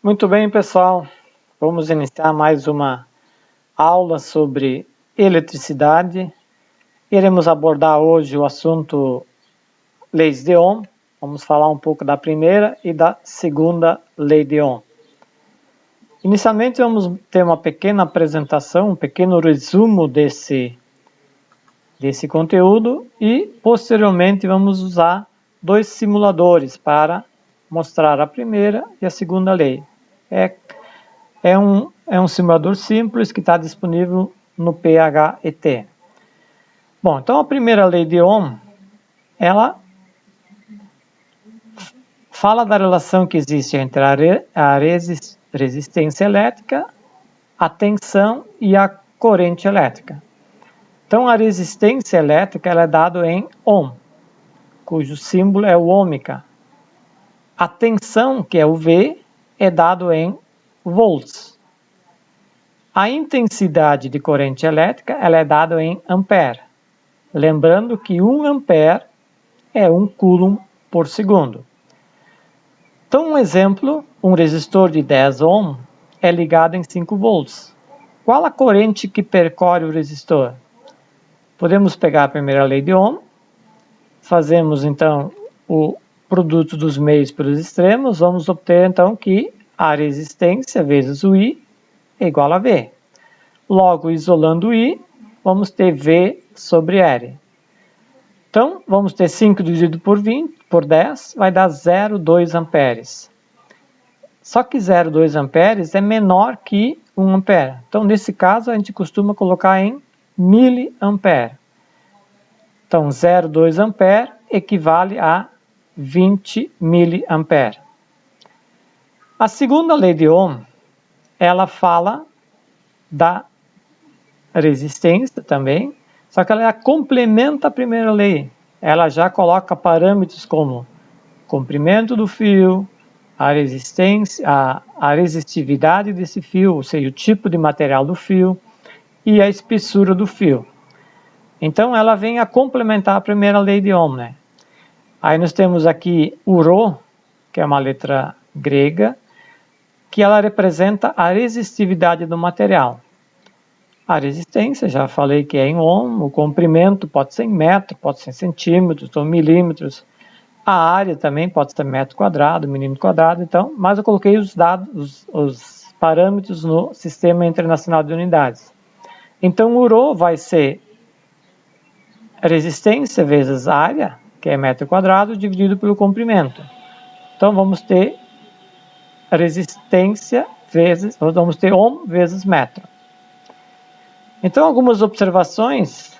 Muito bem, pessoal. Vamos iniciar mais uma aula sobre eletricidade. Iremos abordar hoje o assunto leis de Ohm. Vamos falar um pouco da primeira e da segunda lei de Ohm. Inicialmente vamos ter uma pequena apresentação, um pequeno resumo desse conteúdo e posteriormente vamos usar dois simuladores para mostrar a primeira e a segunda lei. É um simulador simples que está disponível no PHET. Bom, então a primeira lei de Ohm, ela fala da relação que existe entre a resistência elétrica, a tensão e a corrente elétrica. Então a resistência elétrica ela é dada em Ohm, cujo símbolo é o ômica. A tensão, que é o V, é dado em volts. A intensidade de corrente elétrica ela é dada em ampere. Lembrando que 1 ampere é 1 coulomb por segundo. Então, um exemplo, um resistor de 10 ohm é ligado em 5 volts. Qual a corrente que percorre o resistor? Podemos pegar a primeira lei de Ohm, fazemos então o produto dos meios pelos extremos, vamos obter então que a resistência vezes o I é igual a V. Logo, isolando o I, vamos ter V sobre R. Então, vamos ter 5 dividido por 20, por 10, vai dar 0,2 amperes. Só que 0,2 amperes é menor que 1 ampere. Então, nesse caso, a gente costuma colocar em miliampere. Então, 0,2 ampere equivale a 20 miliampere. A segunda lei de Ohm, ela fala da resistência também, só que ela complementa a primeira lei. Ela já coloca parâmetros como comprimento do fio, a resistência, a resistividade desse fio, ou seja, o tipo de material do fio e a espessura do fio. Então ela vem a complementar a primeira lei de Ohm, né? Aí nós temos aqui o Rho, que é uma letra grega, que ela representa a resistividade do material. A resistência, já falei que é em ohm, o comprimento pode ser em metro, pode ser em centímetros ou milímetros. A área também pode ser metro quadrado, milímetro quadrado, então, mas eu coloquei os dados, os parâmetros no Sistema Internacional de Unidades. Então, o Rho vai ser resistência vezes área, que é metro quadrado, dividido pelo comprimento. Então, vamos ter resistência vezes, vamos ter ohm vezes metro. Então, algumas observações.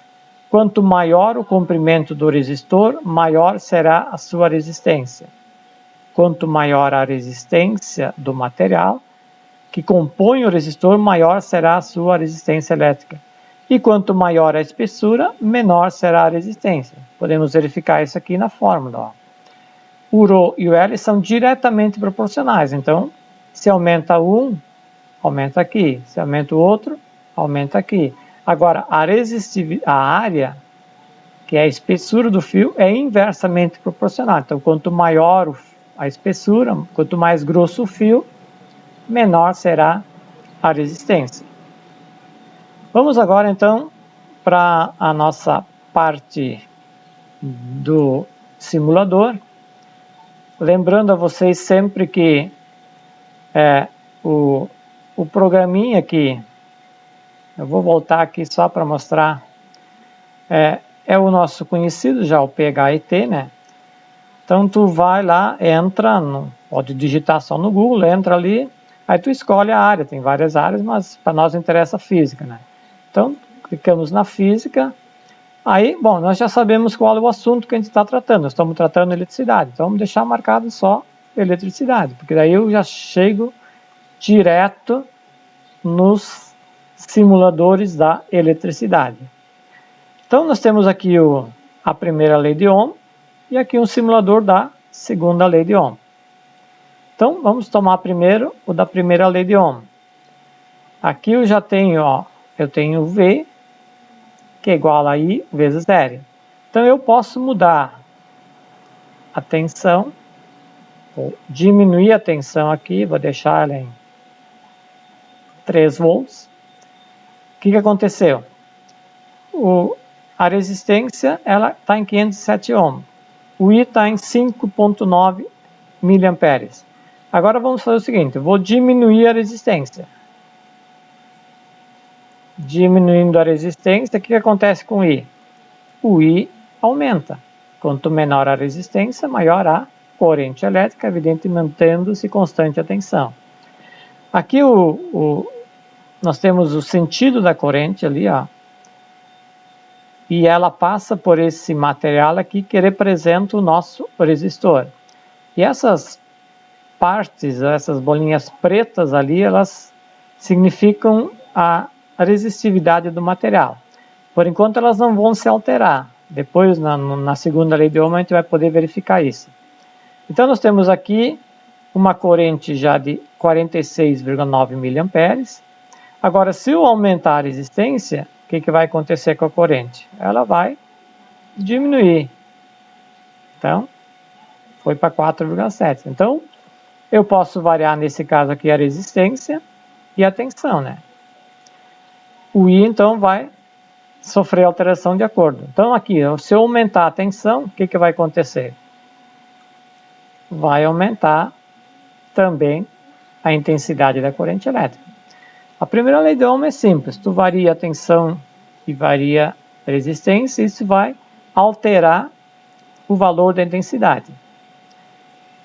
Quanto maior o comprimento do resistor, maior será a sua resistência. Quanto maior a resistência do material que compõe o resistor, maior será a sua resistência elétrica. E quanto maior a espessura, menor será a resistência. Podemos verificar isso aqui na fórmula. O Rho e o L são diretamente proporcionais. Então, se aumenta um, aumenta aqui. Se aumenta o outro, aumenta aqui. Agora, a área, que é a espessura do fio, é inversamente proporcional. Então, quanto maior a espessura, quanto mais grosso o fio, menor será a resistência. Vamos agora, então, para a nossa parte do simulador. Lembrando a vocês sempre que o programinha aqui, eu vou voltar aqui só para mostrar, é o nosso conhecido já, o PHET, né? Então, tu vai lá, entra, pode digitar só no Google, entra ali, aí tu escolhe a área, tem várias áreas, mas para nós interessa a física, né? Então, clicamos na física, aí, bom, nós já sabemos qual é o assunto que a gente está tratando, nós estamos tratando eletricidade, então vamos deixar marcado só eletricidade, porque daí eu já chego direto nos simuladores da eletricidade. Então, nós temos aqui a primeira lei de Ohm e aqui um simulador da segunda lei de Ohm. Então, vamos tomar primeiro o da primeira lei de Ohm. Aqui eu já tenho, eu tenho V, que é igual a I vezes R. Então, eu posso mudar a tensão Vou diminuir a tensão aqui, vou deixar ela em 3 volts. O que aconteceu? A resistência está em 507 ohms. O I está em 5,9 miliamperes. Agora vamos fazer o seguinte, eu vou diminuir a resistência. Diminuindo a resistência, o que acontece com o I? O I aumenta. Quanto menor a resistência, maior a corrente elétrica, evidentemente mantendo-se constante a tensão. Aqui nós temos o sentido da corrente ali, ó, e ela passa por esse material aqui que representa o nosso resistor. E essas partes, essas bolinhas pretas ali, elas significam a resistividade do material. Por enquanto elas não vão se alterar. Depois, na segunda lei de Ohm, a gente vai poder verificar isso. Então nós temos aqui uma corrente já de 46,9 miliamperes. Agora, se eu aumentar a resistência, o que vai acontecer com a corrente? Ela vai diminuir. Então, foi para 4,7. Então, eu posso variar, nesse caso aqui, a resistência e a tensão, né? O I, então, vai sofrer alteração de acordo. Então, aqui, se eu aumentar a tensão, o que vai acontecer? Vai aumentar também a intensidade da corrente elétrica. A primeira lei de Ohm é simples, tu varia a tensão e varia a resistência, isso vai alterar o valor da intensidade.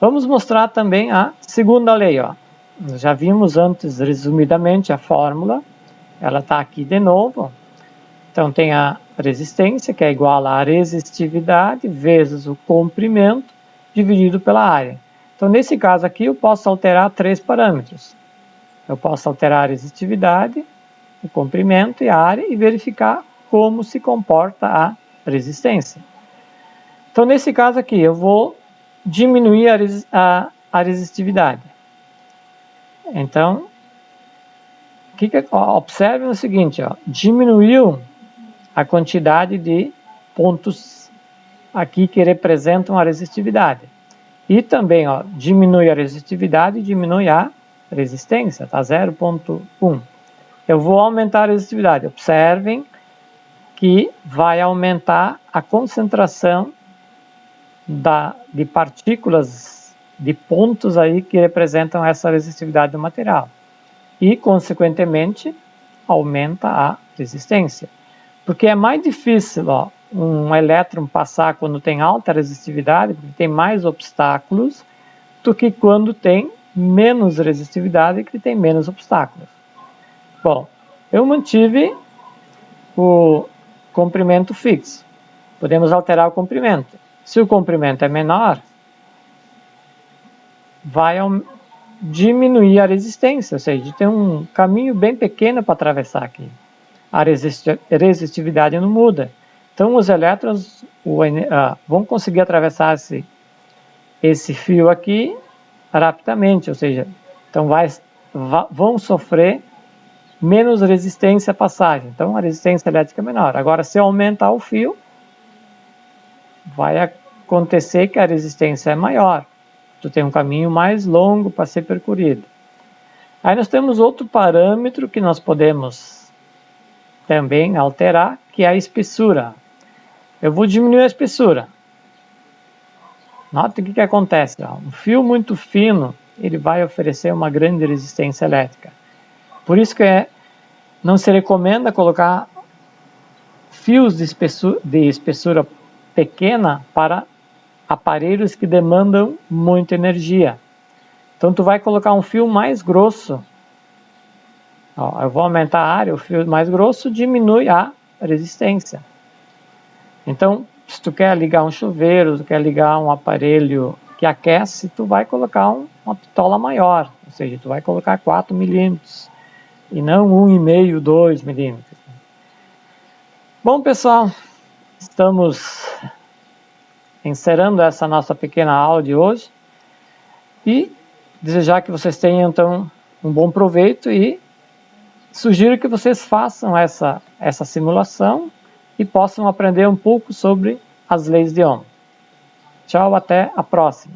Vamos mostrar também a segunda lei, ó. Já vimos antes, resumidamente, a fórmula, ela está aqui de novo. Então tem a resistência, que é igual à resistividade vezes o comprimento dividido pela área. Então nesse caso aqui eu posso alterar 3 parâmetros. Eu posso alterar a resistividade, o comprimento e a área e verificar como se comporta a resistência. Então, nesse caso aqui, eu vou diminuir a resistividade. Então, observe o seguinte, ó, diminuiu a quantidade de pontos aqui que representam a resistividade. E também, ó, diminui a resistividade e diminui a resistência, está 0,1. Eu vou aumentar a resistividade. Observem que vai aumentar a concentração de partículas, de pontos aí que representam essa resistividade do material. E, consequentemente, aumenta a resistência. Porque é mais difícil, ó, um elétron passar quando tem alta resistividade, porque tem mais obstáculos, do que quando tem menos resistividade, que tem menos obstáculos. Bom, eu mantive o comprimento fixo. Podemos alterar o comprimento. Se o comprimento é menor, vai diminuir a resistência, ou seja, tem um caminho bem pequeno para atravessar aqui. A resistividade não muda. Então os elétrons vão conseguir atravessar esse fio aqui rapidamente, ou seja, então vão sofrer menos resistência à passagem. Então a resistência elétrica é menor. Agora, se eu aumentar o fio, vai acontecer que a resistência é maior. Tu tem um caminho mais longo para ser percorrido. Aí nós temos outro parâmetro que nós podemos também alterar, que é a espessura. Eu vou diminuir a espessura. Nota o que acontece. Ó. Um fio muito fino, ele vai oferecer uma grande resistência elétrica. Por isso que não se recomenda colocar fios de espessura pequena para aparelhos que demandam muita energia. Então tu vai colocar um fio mais grosso. Ó, eu vou aumentar a área, o fio mais grosso diminui a resistência. Então, se tu quer ligar um chuveiro, tu quer ligar um aparelho que aquece, tu vai colocar uma pitola maior, ou seja, tu vai colocar 4 milímetros e não 1,5, 2 milímetros. Bom, pessoal, estamos encerrando essa nossa pequena aula de hoje e desejar que vocês tenham então um bom proveito e sugiro que vocês façam essa simulação e possam aprender um pouco sobre as leis de Ohm. Tchau, até a próxima.